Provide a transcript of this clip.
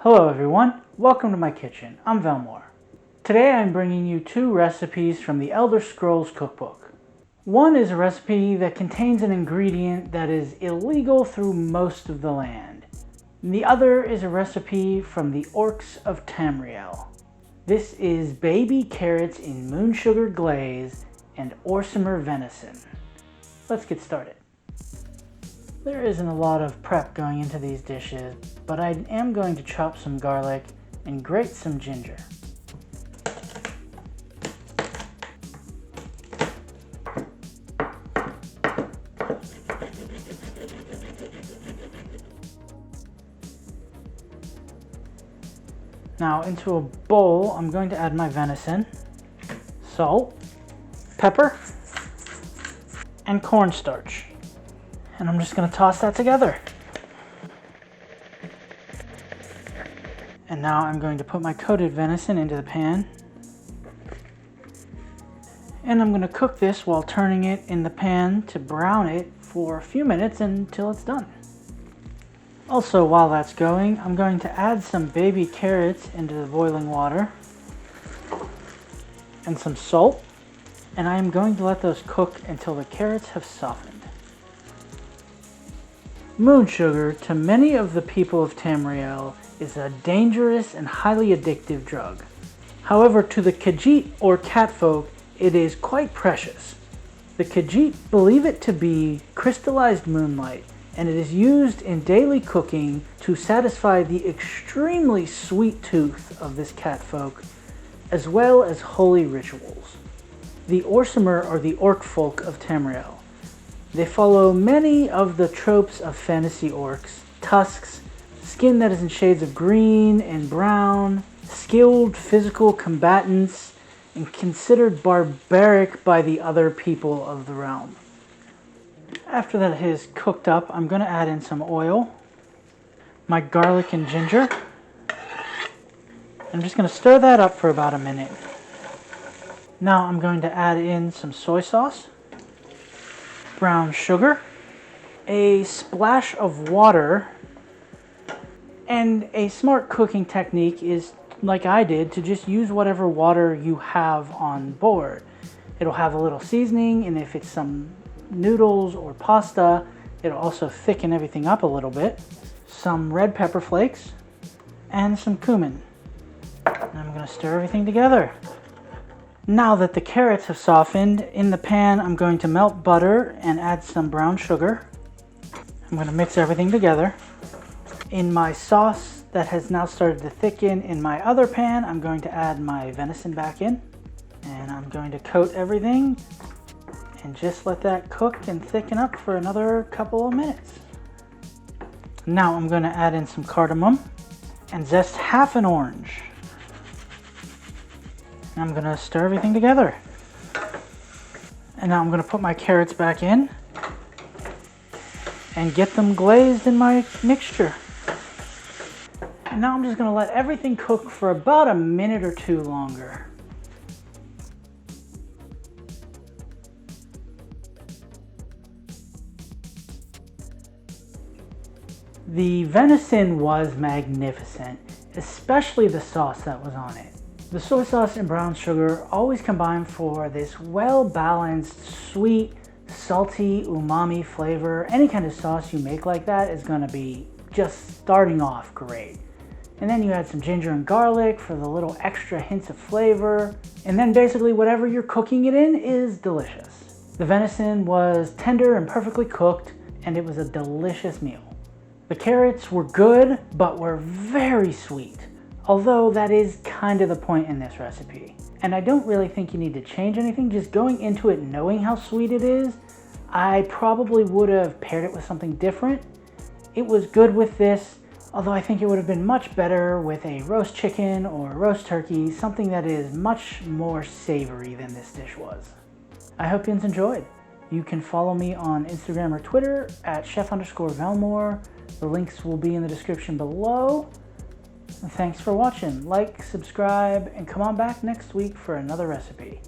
Hello everyone, welcome to my kitchen. I'm Velmore. Today I'm bringing you two recipes from the Elder Scrolls Cookbook. One is a recipe that contains an ingredient that is illegal through most of the land. The other is a recipe from the Orcs of Tamriel. This is baby carrots in moon sugar glaze and Orsimer venison. Let's get started. There isn't a lot of prep going into these dishes, but I am going to chop some garlic and grate some ginger. Now into a bowl, I'm going to add my venison, salt, pepper, and cornstarch. And I'm just going to toss that together. And now I'm going to put my coated venison into the pan. And I'm going to cook this while turning it in the pan to brown it for a few minutes until it's done. Also, while that's going, I'm going to add some baby carrots into the boiling water and some salt. And I am going to let those cook until the carrots have softened. Moon sugar, to many of the people of Tamriel, is a dangerous and highly addictive drug. However, to the Khajiit or catfolk, it is quite precious. The Khajiit believe it to be crystallized moonlight, and it is used in daily cooking to satisfy the extremely sweet tooth of this catfolk, as well as holy rituals. The Orsimer are the orc folk of Tamriel. They follow many of the tropes of fantasy orcs: tusks, skin that is in shades of green and brown, skilled physical combatants, and considered barbaric by the other people of the realm. After that is cooked up, I'm going to add in some oil, my garlic and ginger. I'm just going to stir that up for about a minute. Now I'm going to add in some soy sauce, brown sugar, a splash of water, and a smart cooking technique is, like I did, to just use whatever water you have on board. It'll have a little seasoning, and if it's some noodles or pasta, it'll also thicken everything up a little bit. Some red pepper flakes and some cumin. And I'm going to stir everything together. Now that the carrots have softened, in the pan I'm going to melt butter and add some brown sugar. I'm going to mix everything together. In my sauce that has now started to thicken in my other pan, I'm going to add my venison back in. And I'm going to coat everything and just let that cook and thicken up for another couple of minutes. Now I'm going to add in some cardamom and zest half an orange. I'm going to stir everything together. And now I'm going to put my carrots back in and get them glazed in my mixture. And now I'm just going to let everything cook for about a minute or two longer. The venison was magnificent, especially the sauce that was on it. The soy sauce and brown sugar always combine for this well-balanced, sweet, salty, umami flavor. Any kind of sauce you make like that is going to be just starting off great. And then you add some ginger and garlic for the little extra hints of flavor. And then basically whatever you're cooking it in is delicious. The venison was tender and perfectly cooked, and it was a delicious meal. The carrots were good, but were very sweet. Although that is kind of the point in this recipe. And I don't really think you need to change anything. Just going into it knowing how sweet it is, I probably would have paired it with something different. It was good with this, although I think it would have been much better with a roast chicken or roast turkey, something that is much more savory than this dish was. I hope you enjoyed. You can follow me on Instagram or Twitter at chef_Velmore. The links will be in the description below. Thanks for watching. Like, subscribe, and come on back next week for another recipe.